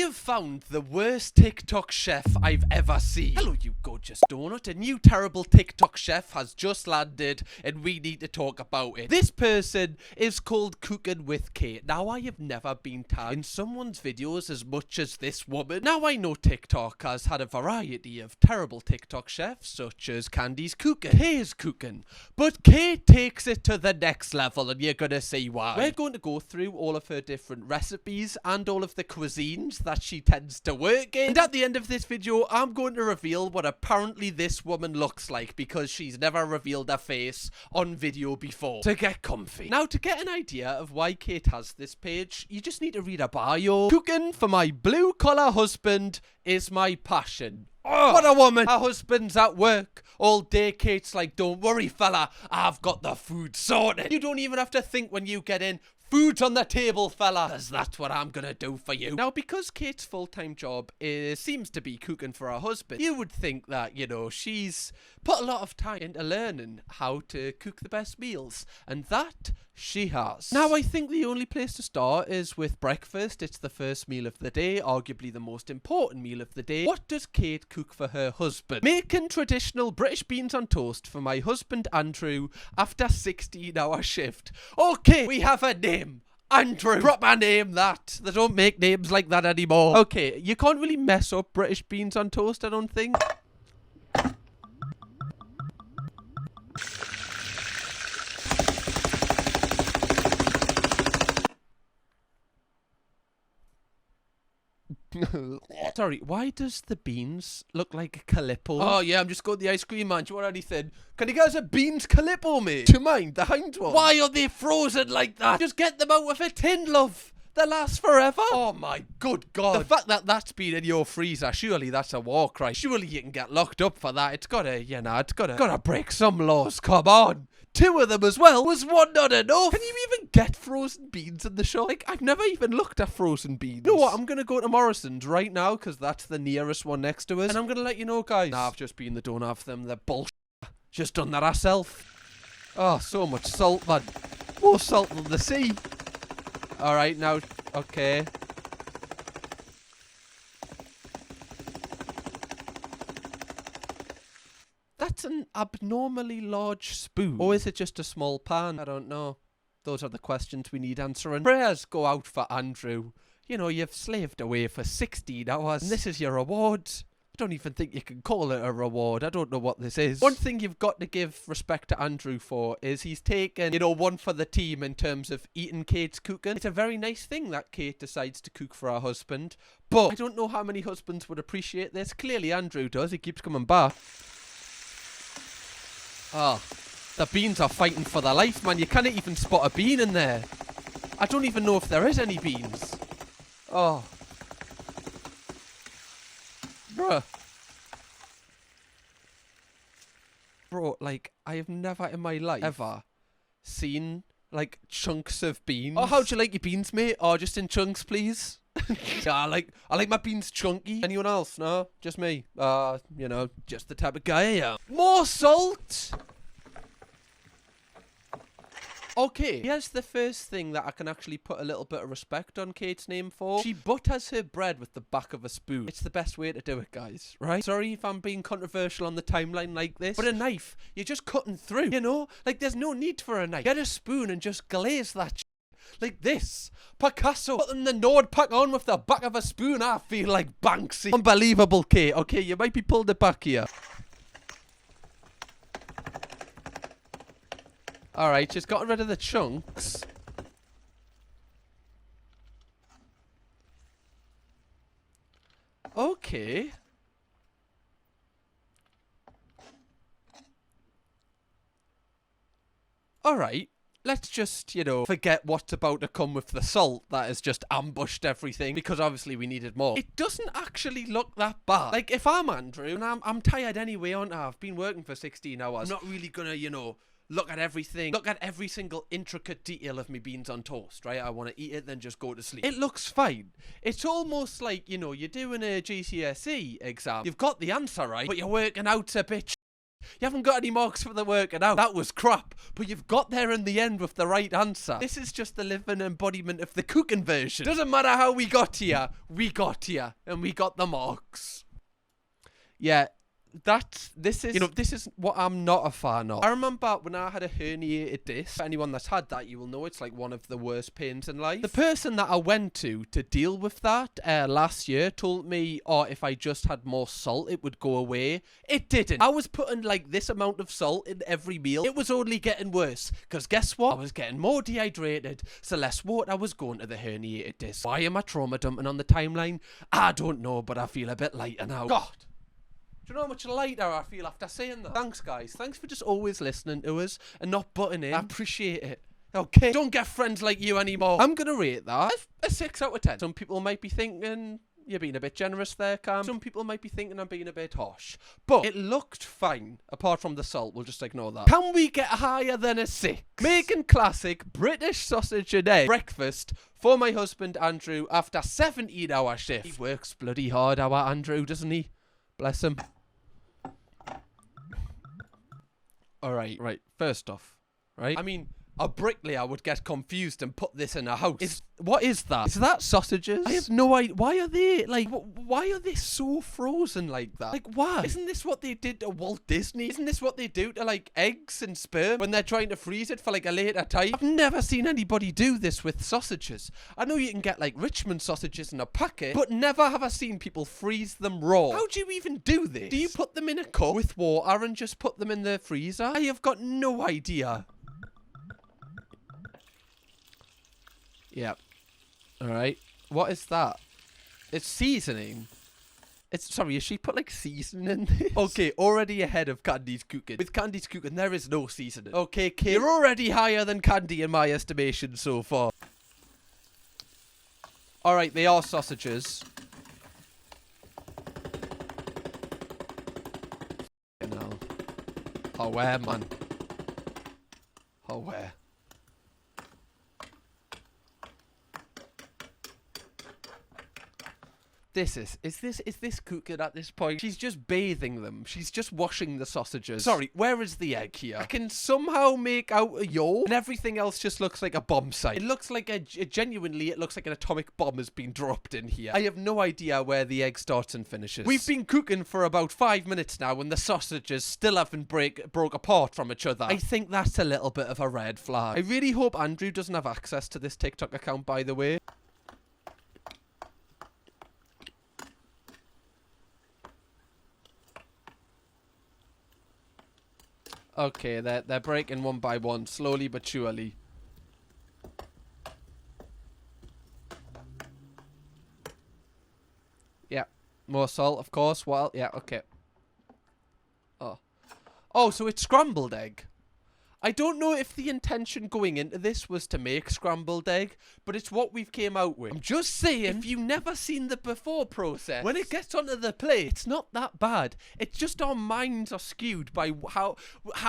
have found the worst TikTok chef I've ever seen. Hello, you gorgeous donut. A new terrible TikTok chef has just landed and we need to talk about it. This person is called Cooking with Kate. Now, I have never been tagged in someone's videos as much as this woman. Now, I know TikTok has had a variety of terrible TikTok chefs, such as Candy's Cooking, Kay's Cooking, but Kate takes it to the next level and you're gonna see why. We're going to go through all of her different recipes and all of the cuisines that she tends to work in. And at the end of this video, I'm going to reveal what apparently this woman looks like because she's never revealed her face on video before. So get comfy. Now, to get an idea of why Kate has this page, you just need to read her bio. Cooking for my blue-collar husband is my passion. Oh, what a woman. Her husband's at work all day. Kate's like, don't worry, fella, I've got the food sorted. You don't even have to think when you get in. Food's on the table, fella, because that's what I'm gonna do for you. Now, because Kate's full-time job seems to be cooking for her husband, you would think that, you know, she's put a lot of time into learning how to cook the best meals, and that she has. Now, I think the only place to start is with breakfast. It's the first meal of the day, arguably the most important meal of the day. What does Kate cook for her husband? Making traditional British beans on toast for my husband Andrew after 16-hour shift. Okay, we have a name. Andrew. Proper name that. They don't make names like that anymore. Okay, you can't really mess up British beans on toast, I don't think. Sorry, why does the beans look like a Calippo? Oh yeah, I'm just going to the ice cream man. Do you want anything? Can you guys have beans Calippo, mate? Do you mind? The hind one. Why are they frozen like that? Just get them out of a tin, love. They last forever. Oh my good God. The fact that that's been in your freezer, surely that's a war cry. Surely you can get locked up for that. It's gotta, you know, it's gotta break some laws. Come on. 2 of them as well. Was 1 not enough? Can you even get frozen beans in the shop? Like, I've never even looked at frozen beans. You know what? I'm gonna go to Morrison's right now because that's the nearest one next to us. And I'm gonna let you know, guys. Nah, I've just been, they don't have them. They're bullshit. Just done that ourself. Oh, so much salt, man. More salt than the sea. Alright, now, okay. That's an abnormally large spoon. Or is it just a small pan? I don't know. Those are the questions we need answering. Prayers go out for Andrew. You know, you've slaved away for 16 hours, and this is your reward. I don't even think you can call it a reward. I don't know what this is. One thing you've got to give respect to Andrew for is he's taken, you know, one for the team in terms of eating Kate's cooking. It's a very nice thing that Kate decides to cook for her husband, but I don't know how many husbands would appreciate this. Clearly Andrew does. He keeps coming back. Oh, the beans are fighting for their life, man. You can't even spot a bean in there. I don't even know if there is any beans. Oh. Bruh. Bro, like, I have never in my life ever seen, like, chunks of beans. Oh, how'd you like your beans, mate? Oh, just in chunks, please. Yeah, I like my beans chunky. Anyone else? No? Just me. You know, just the type of guy I am. More salt! Okay, here's the first thing that I can actually put a little bit of respect on Kate's name for. She butters her bread with the back of a spoon. It's the best way to do it, guys, right? Sorry if I'm being controversial on the timeline like this, but a knife, you're just cutting through, you know? Like, there's no need for a knife. Get a spoon and just glaze that shit. Like this. Picasso putting the Nord pack on with the back of a spoon. I feel like Banksy. Unbelievable, Kate. Okay, you might be pulled it back here. Alright, just got rid of the chunks. Okay. Alright. Let's just, you know, forget what's about to come with the salt that has just ambushed everything, because obviously we needed more. It doesn't actually look that bad. Like, if I'm Andrew, and I'm tired anyway, aren't I? I've been working for 16 hours. I'm not really gonna, you know, look at everything, look at every single intricate detail of me beans on toast, right? I want to eat it, then just go to sleep. It looks fine. It's almost like, you know, you're doing a GCSE exam. You've got the answer right, but you're working out a bit. You haven't got any marks for the working out. That was crap, but you've got there in the end with the right answer. This is just the living embodiment of the cooking version. Doesn't matter how we got here, and we got the marks. Yeah. This is what I'm not a fan of. I remember when I had a herniated disc. For anyone that's had that, you will know it's like one of the worst pains in life. The person that I went to deal with that last year told me, oh, if I just had more salt, it would go away. It didn't. I was putting like this amount of salt in every meal. It was only getting worse. Because guess what? I was getting more dehydrated, so less water was going to the herniated disc. Why am I trauma dumping on the timeline? I don't know, but I feel a bit lighter now. God. Do you know how much lighter I feel after saying that? Thanks, guys. Thanks for just always listening to us and not butting in. I appreciate it. Okay? Don't get friends like you anymore. I'm going to rate that a 6 out of 10. Some people might be thinking you're being a bit generous there, Cam. Some people might be thinking I'm being a bit harsh. But it looked fine, apart from the salt. We'll just ignore that. Can we get higher than a 6? Making classic British sausage and egg breakfast for my husband, Andrew, after 17-hour shift. He works bloody hard, our Andrew, doesn't he? Bless him. Alright, first off, right? I mean, a bricklayer would get confused and put this in a house. What is that? Is that sausages? I have no idea. Why are they, like, why are they so frozen like that? Like, why? Isn't this what they did to Walt Disney? Isn't this what they do to, like, eggs and sperm when they're trying to freeze it for, like, a later time? I've never seen anybody do this with sausages. I know you can get, like, Richmond sausages in a packet, but never have I seen people freeze them raw. How do you even do this? Do you put them in a cup with water and just put them in the freezer? I have got no idea. Yep. Alright. What is that? It's seasoning. Sorry, has she put like seasoning in this? Okay, already ahead of Candy's cooking. With Candy's cooking, there is no seasoning. Okay, Kate, you're already higher than Candy in my estimation so far. Alright, they are sausages. Oh, where, man? Oh, where? Is this cooking at this point? She's just bathing them. She's just washing the sausages. Sorry, where is the egg here? I can somehow make out a yolk, and everything else just looks like a bomb site. It looks like genuinely, it looks like an atomic bomb has been dropped in here. I have no idea where the egg starts and finishes. We've been cooking for about 5 minutes now, and the sausages still haven't broke apart from each other. I think that's a little bit of a red flag. I really hope Andrew doesn't have access to this TikTok account, by the way. Okay, they're breaking one by one, slowly but surely. Yeah, more salt, of course. Well, yeah, okay. Oh, so it's scrambled egg. I don't know if the intention going into this was to make scrambled egg, but it's what we've came out with. I'm just saying, if you've never seen the before process, when it gets onto the plate, it's not that bad. It's just our minds are skewed by how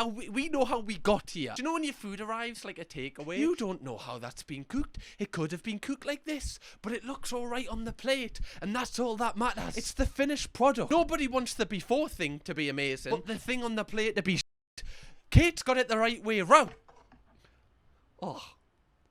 we know how we got here. Do you know when your food arrives like a takeaway? You don't know how that's been cooked. It could have been cooked like this, but it looks all right on the plate, and that's all that matters. It's the finished product. Nobody wants the before thing to be amazing, but the thing on the plate to be Kate's got it the right way round. Oh.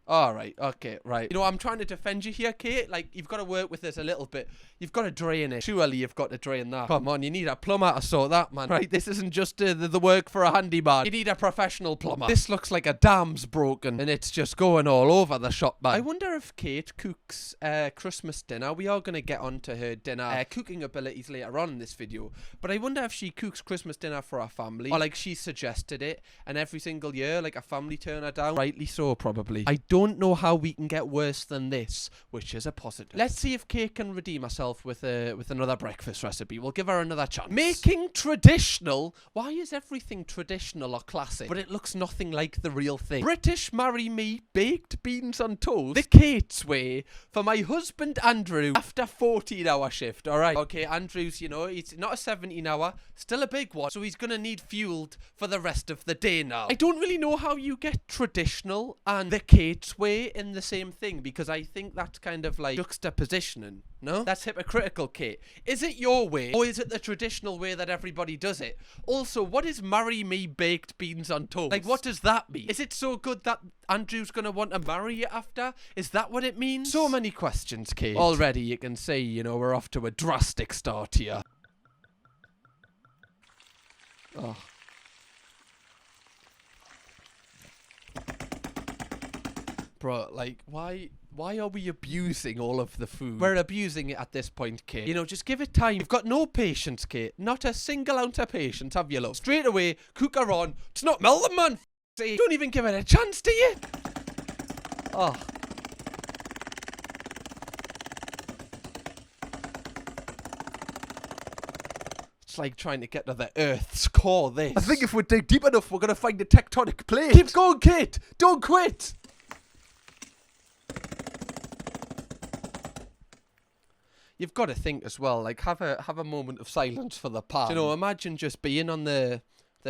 Alright, okay, right. You know, I'm trying to defend you here, Kate. Like, you've got to work with this a little bit. You've got to drain it. Surely you've got to drain that. Come on, you need a plumber to sort that, man. Right, this isn't just the work for a handyman. You need a professional plumber. This looks like a dam's broken, and it's just going all over the shop, man. I wonder if Kate cooks Christmas dinner. We are going to get onto her dinner cooking abilities later on in this video. But I wonder if she cooks Christmas dinner for her family. Or, like, she suggested it, and every single year, like, a family turn her down. Rightly so, probably. I don't know how we can get worse than this, which is a positive. Let's see if Kate can redeem herself with another breakfast recipe. We'll give her another chance. Making traditional. Why is everything traditional or classic, but it looks nothing like the real thing? British marry me baked beans on toast, the Kate's way, for my husband Andrew after 14-hour shift. All right, okay, Andrew's, you know, it's not a 17-hour, still a big one, so he's gonna need fueled for the rest of the day now. I don't really know how you get traditional and the Kate God's way in the same thing? Because I think that's kind of like juxtapositioning, no? That's hypocritical, Kate. Is it your way, or is it the traditional way that everybody does it? Also, what is marry me baked beans on toast? Like, what does that mean? Is it so good that Andrew's gonna want to marry you after? Is that what it means? So many questions, Kate. Already you can see, you know, we're off to a drastic start here. Oh. Bro, like, why are we abusing all of the food? We're abusing it at this point, Kate. You know, just give it time. You've got no patience, Kate. Not a single ounce of patience, have you, love? Straight away, cook her on. It's not melting, man. See, don't even give it a chance, do you? Oh. It's like trying to get to the Earth's core, this. I think if we dig deep enough, we're going to find a tectonic plate. Keep going, Kate. Don't quit. You've got to think as well, like, have a moment of silence for the pan. You know, imagine just being on the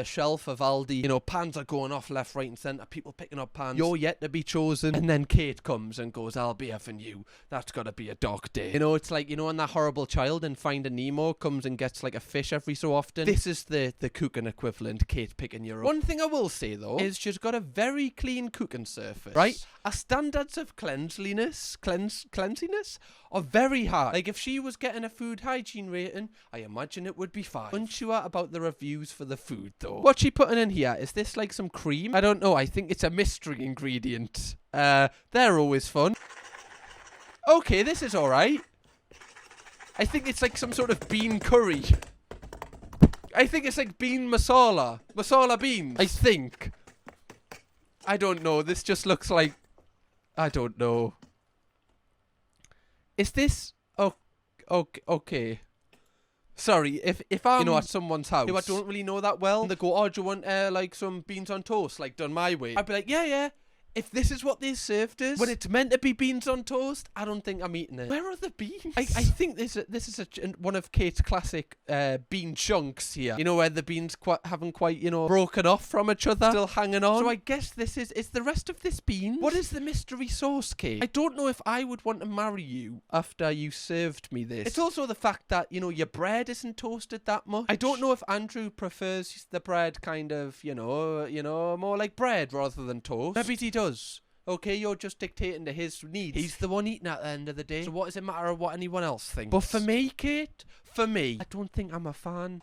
shelf of Aldi. You know, pans are going off left, right and centre. People picking up pans. You're yet to be chosen. And then Kate comes and goes, I'll be having you. That's got to be a dog day. You know, it's like, you know, when that horrible child in Finding Nemo comes and gets like a fish every so often. This is the cooking equivalent, Kate picking you up. One thing I will say, though, is she's got a very clean cooking surface. Right? Our standards of cleanliness are very high. Like, if she was getting a food hygiene rating, I imagine it would be 5. Unsure about the reviews for the food, though. What's she putting in here? Is this like some cream? I don't know. I think it's a mystery ingredient. They're always fun. Okay, this is alright. I think it's like some sort of bean curry. I think it's like bean masala. Masala beans. I think. I don't know. This just looks like... I don't know. Is this... Oh, okay. Sorry, if I'm, you know, at someone's house who I don't really know that well, and they go, oh, do you want, like, some beans on toast, like, done my way? I'd be like, yeah. If this is what they served us, when it's meant to be beans on toast, I don't think I'm eating it. Where are the beans? I think this is one of Kate's classic bean chunks here. You know, where the beans haven't quite, you know, broken off from each other, still hanging on. So I guess this is the rest of this beans. What is the mystery sauce, Kate? I don't know if I would want to marry you after you served me this. It's also the fact that, you know, your bread isn't toasted that much. I don't know if Andrew prefers the bread kind of, you know, more like bread rather than toast. Maybe he does. Okay, you're just dictating to his needs. He's the one eating at the end of the day. So what does it matter what anyone else thinks? But for me, Kate, I don't think I'm a fan.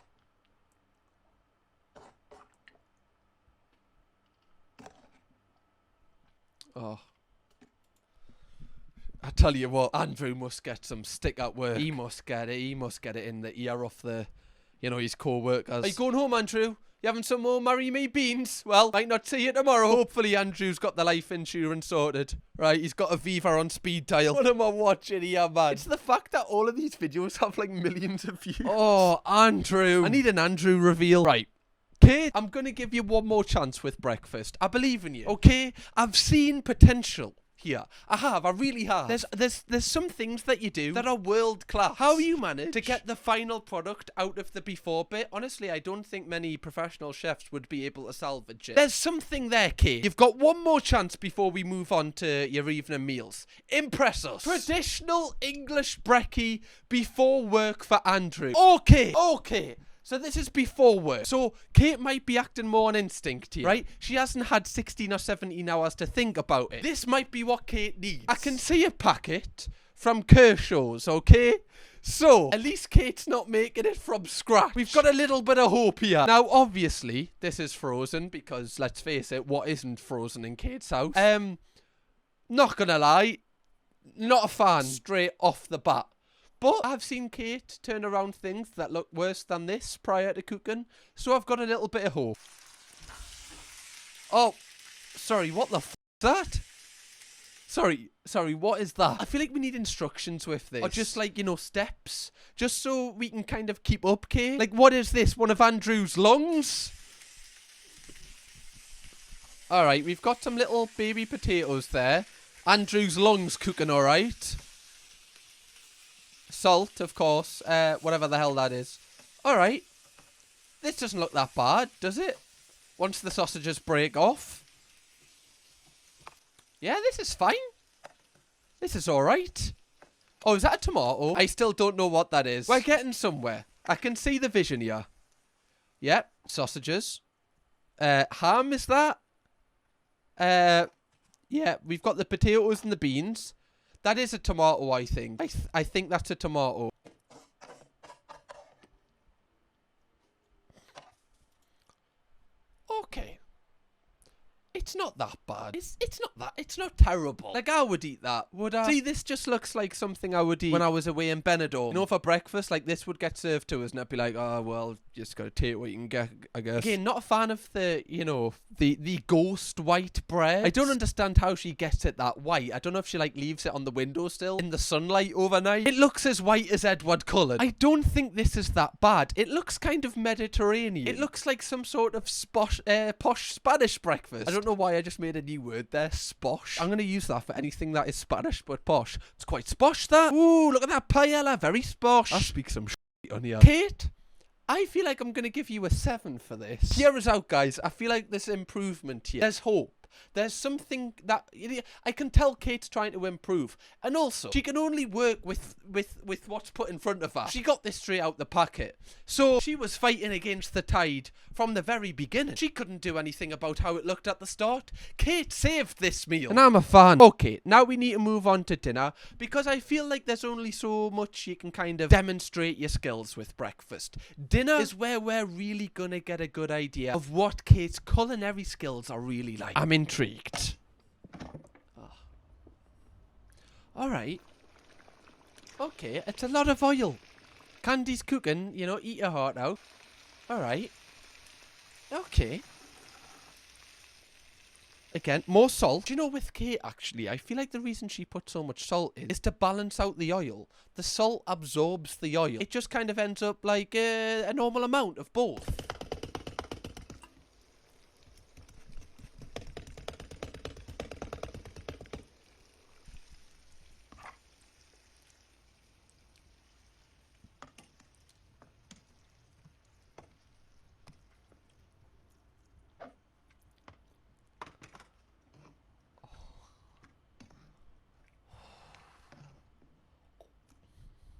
Oh. I tell you what, Andrew must get some stick at work. He must get it. He must get it in the ear off the, you know, his co-workers. Are you going home, Andrew? You having some more marry me beans? Well, might not see you tomorrow. Hopefully Andrew's got the life insurance sorted. Right, he's got a Viva on speed dial. What am I watching here, man? It's the fact that all of these videos have like millions of views. Oh, Andrew. I need an Andrew reveal. Right. Kate, I'm going to give you one more chance with breakfast. I believe in you. Okay? I've seen potential here. I really have. There's some things that you do that are world class. How you manage to get the final product out of the before bit, honestly, I don't think many professional chefs would be able to salvage it. There's something there, Kate. You've got one more chance before we move on to your evening meals. Impress us. Traditional English brekkie before work for Andrew. Okay. So this is before work. So Kate might be acting more on instinct here, right? She hasn't had 16 or 17 hours to think about it. This might be what Kate needs. I can see a packet from Kershaw's, okay? So, at least Kate's not making it from scratch. We've got a little bit of hope here. Now, obviously, this is frozen because, let's face it, what isn't frozen in Kate's house? Not gonna lie, not a fan straight off the bat. But I've seen Kate turn around things that look worse than this prior to cooking, so I've got a little bit of hope. Oh, sorry, what the f*** is that? Sorry, what is that? I feel like we need instructions with this. Or just like, you know, steps. Just so we can kind of keep up, Kate. Like, what is this? One of Andrew's lungs? Alright, we've got some little baby potatoes there. Andrew's lungs cooking alright. Salt, of course. Whatever the hell that is. Alright. This doesn't look that bad, does it? Once the sausages break off. Yeah, this is fine. This is alright. Oh, is that a tomato? I still don't know what that is. We're getting somewhere. I can see the vision here. Yep, sausages. Ham, is that? Yeah, we've got the potatoes and the beans. That is a tomato, I think. I think that's a tomato. Okay. It's not that bad. It's not terrible. Like, I would eat that, would I? See, this just looks like something I would eat when I was away in Benidorm. You know, for breakfast, like, this would get served to us, and I'd be like, oh, well, just gotta take what you can get, I guess. Again, not a fan of the, you know, the ghost white bread. I don't understand how she gets it that white. I don't know if she, like, leaves it on the windowsill in the sunlight overnight. It looks as white as Edward Cullen. I don't think this is that bad. It looks kind of Mediterranean. It looks like some sort of posh Spanish breakfast. I don't know why I just made a new word there, sposh. I'm going to use that for anything that is Spanish but posh. It's quite sposh, that. Ooh, look at that paella, very sposh. I speak some shit on here. Kate, I feel like I'm going to give you a 7 for this. Hear us out, guys. I feel like there's improvement here. There's hope. There's something that I can tell Kate's trying to improve, and also she can only work with what's put in front of her. She got this straight out the packet, so she was fighting against the tide from the very beginning. She couldn't do anything about how it looked at the start. Kate saved this meal, and I'm a fan. Okay, now we need to move on to dinner, because I feel like there's only so much you can kind of demonstrate your skills with breakfast. Dinner is where we're really gonna get a good idea of what Kate's culinary skills are really like. I'm intrigued. Oh. Alright. Okay, it's a lot of oil. Candy's cooking, you know, eat your heart out. Alright. Okay. Again, more salt. Do you know, with Kate, actually, I feel like the reason she put so much salt in is to balance out the oil. The salt absorbs the oil. It just kind of ends up like a normal amount of both.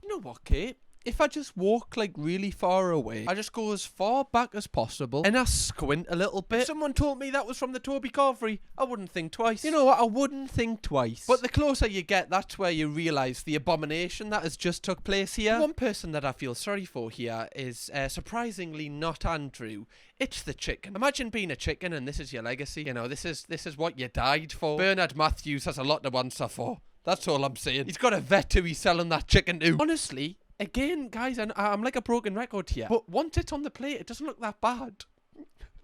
You know what, Kate? If I just walk, like, really far away, I just go as far back as possible, and I squint a little bit. If someone told me that was from the Toby Carvery, I wouldn't think twice. You know what? I wouldn't think twice. But the closer you get, that's where you realise the abomination that has just took place here. One person that I feel sorry for here is, surprisingly, not Andrew. It's the chicken. Imagine being a chicken and this is your legacy. You know, this is what you died for. Bernard Matthews has a lot to answer for. That's all I'm saying. He's got a vet who he's selling that chicken to. Honestly, again, guys, I'm like a broken record here. But once it's on the plate, it doesn't look that bad.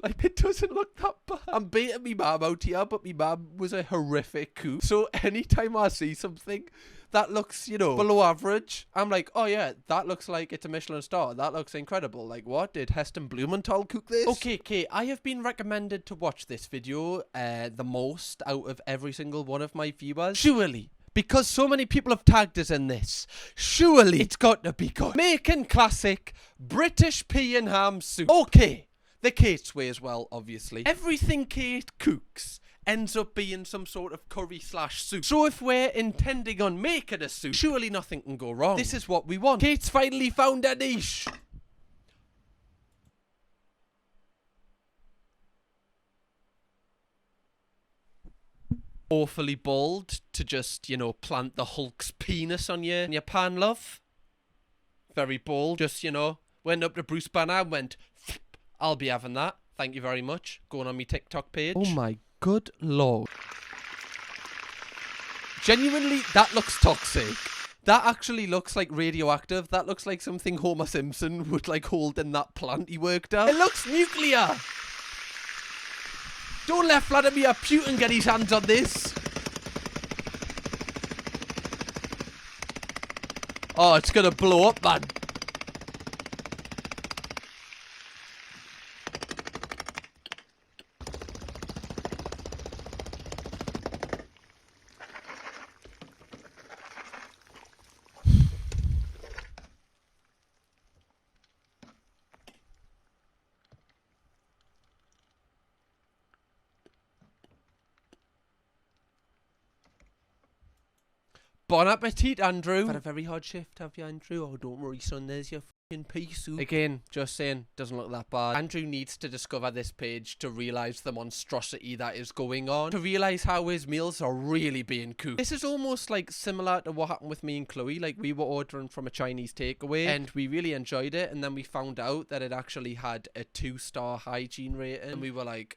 Like, it doesn't look that bad. I'm baiting me mum out here, but me mum was a horrific cook. So anytime I see something that looks, you know, below average, I'm like, oh yeah, that looks like it's a Michelin star. That looks incredible. Like, what? Did Heston Blumenthal cook this? Okay, Kate, I have been recommended to watch this video the most out of every single one of my viewers. Surely. Because so many people have tagged us in this. Surely it's got to be good. Making classic British pea and ham soup. Okay. The Kate's way as well, obviously. Everything Kate cooks ends up being some sort of curry/soup. So if we're intending on making a soup, surely nothing can go wrong. This is what we want. Kate's finally found a niche. Awfully bold to just, you know, plant the Hulk's penis on your pan, love. Very bold. Just, you know, went up to Bruce Banner and went, I'll be having that. Thank you very much. Going on my TikTok page. Oh my good lord. Genuinely, that looks toxic. That actually looks like radioactive. That looks like something Homer Simpson would like hold in that plant he worked at. It looks nuclear. Don't let Vladimir Putin get his hands on this. Oh, it's gonna blow up, man. Bon appetit, Andrew. You've had a very hard shift, have you, Andrew? Oh, don't worry, son, there's your fucking pea soup. Again, just saying, doesn't look that bad. Andrew needs to discover this page to realise the monstrosity that is going on, to realise how his meals are really being cooked. This is almost like similar to what happened with me and Chloe. Like, we were ordering from a Chinese takeaway and we really enjoyed it, and then we found out that it actually had a 2-star hygiene rating, and we were like,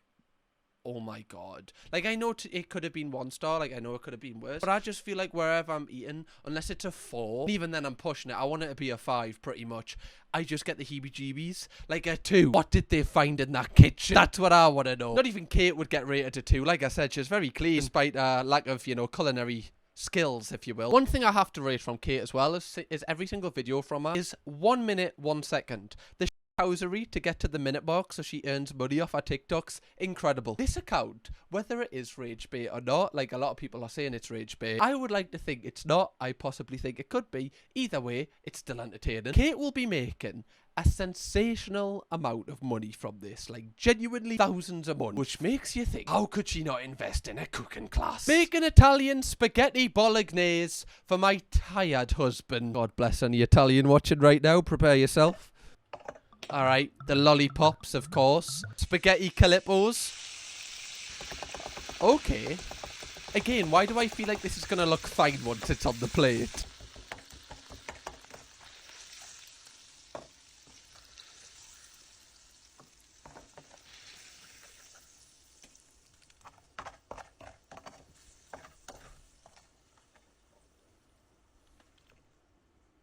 oh my god. Like, I know it could have been 1 star, like I know it could have been worse, but I just feel like wherever I'm eating, unless it's a 4, even then I'm pushing it, I want it to be a 5 pretty much, I just get the heebie-jeebies. Like a 2. What did they find in that kitchen? That's what I want to know. Not even Kate would get rated a 2. Like I said, she's very clean, despite lack of, you know, culinary skills, if you will. One thing I have to rate from Kate as well is every single video from her is 1 minute, 1 second. The housery to get to the minute mark so she earns money off her TikToks. Incredible. This account, whether it is rage bait or not, like a lot of people are saying it's rage bait, I would like to think it's not. I possibly think it could be. Either way, it's still entertaining. Kate will be making a sensational amount of money from this, like genuinely thousands a month, which makes you think, how could she not invest in a cooking class? Make an Italian spaghetti bolognese for my tired husband. God bless any Italian watching right now. Prepare yourself. Alright, the lollipops, of course. Spaghetti calippos. Okay. Again, why do I feel like this is going to look fine once it's on the plate?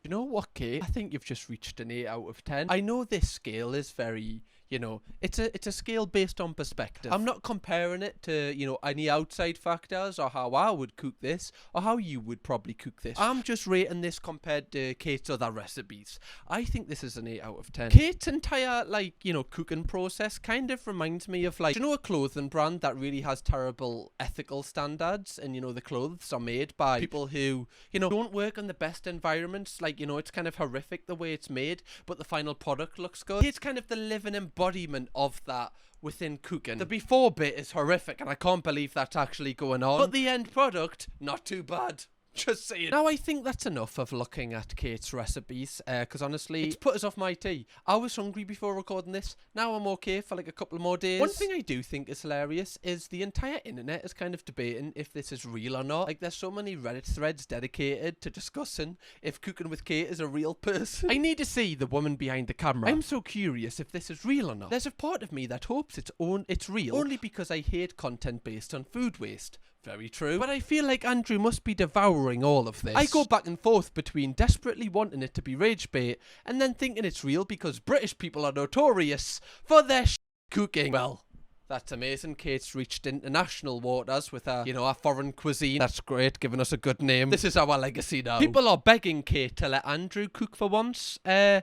You know what, Kate? I think you've just reached an 8 out of 10. I know this scale is very, you know, it's a scale based on perspective. I'm not comparing it to, you know, any outside factors or how I would cook this or how you would probably cook this. I'm just rating this compared to Kate's other recipes. I think this is an 8 out of 10. Kate's entire, like, you know, cooking process kind of reminds me of, like, do you know a clothing brand that really has terrible ethical standards, and, you know, the clothes are made by people who, you know, don't work in the best environments. Like, you know, it's kind of horrific the way it's made, but the final product looks good. It's kind of the living embodiment of that within cooking. The before bit is horrific, and I can't believe that's actually going on, but the end product, not too bad. Just saying. Now, I think that's enough of looking at Kate's recipes, because honestly, it's put us off my tea. I was hungry before recording this. Now I'm okay for like a couple more days. One thing I do think is hilarious is the entire internet is kind of debating if this is real or not. Like, there's so many Reddit threads dedicated to discussing if Cooking with Kate is a real person. I need to see the woman behind the camera. I'm so curious if this is real or not. There's a part of me that hopes it's real, only because I hate content based on food waste. Very true. But I feel like Andrew must be devouring all of this. I go back and forth between desperately wanting it to be rage bait and then thinking it's real because British people are notorious for their cooking. Well, that's amazing. Kate's reached international waters with her, you know, our foreign cuisine. That's great, giving us a good name. This is our legacy now. People are begging Kate to let Andrew cook for once. I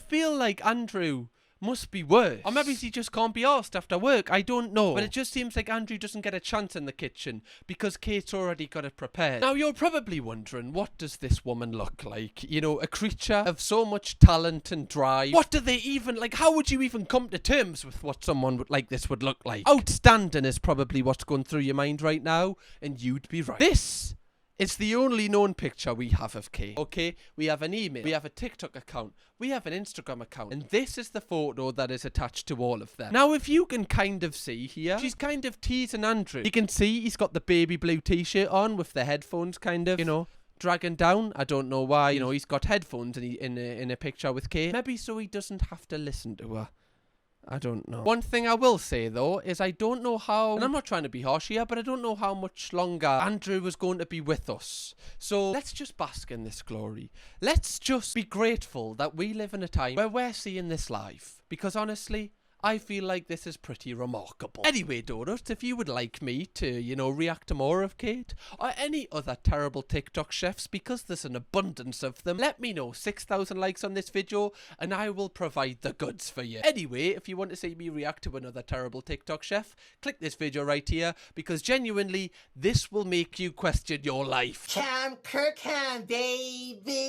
feel like Andrew must be worse. Or maybe he just can't be arsed after work. I don't know. But it just seems like Andrew doesn't get a chance in the kitchen because Kate's already got it prepared. Now, you're probably wondering, what does this woman look like? You know, a creature of so much talent and drive. What do they even, like, how would you even come to terms with what someone like this would look like? Outstanding is probably what's going through your mind right now, and you'd be right. This it's the only known picture we have of Kate. Okay, we have an email, we have a TikTok account, we have an Instagram account, and this is the photo that is attached to all of them. Now, if you can kind of see here, she's kind of teasing Andrew. You can see he's got the baby blue t-shirt on with the headphones kind of, you know, dragging down. I don't know why, you know, he's got headphones in a picture with Kate. Maybe so he doesn't have to listen to her. I don't know. One thing I will say, though, is I don't know how, and I'm not trying to be harsh here, but I don't know how much longer Andrew was going to be with us. So let's just bask in this glory. Let's just be grateful that we live in a time where we're seeing this live. Because honestly, I feel like this is pretty remarkable. Anyway, Donuts, if you would like me to, you know, react to more of Kate or any other terrible TikTok chefs, because there's an abundance of them, let me know. 6,000 likes on this video and I will provide the goods for you. Anyway, if you want to see me react to another terrible TikTok chef, click this video right here, because genuinely, this will make you question your life. Kirkham, baby!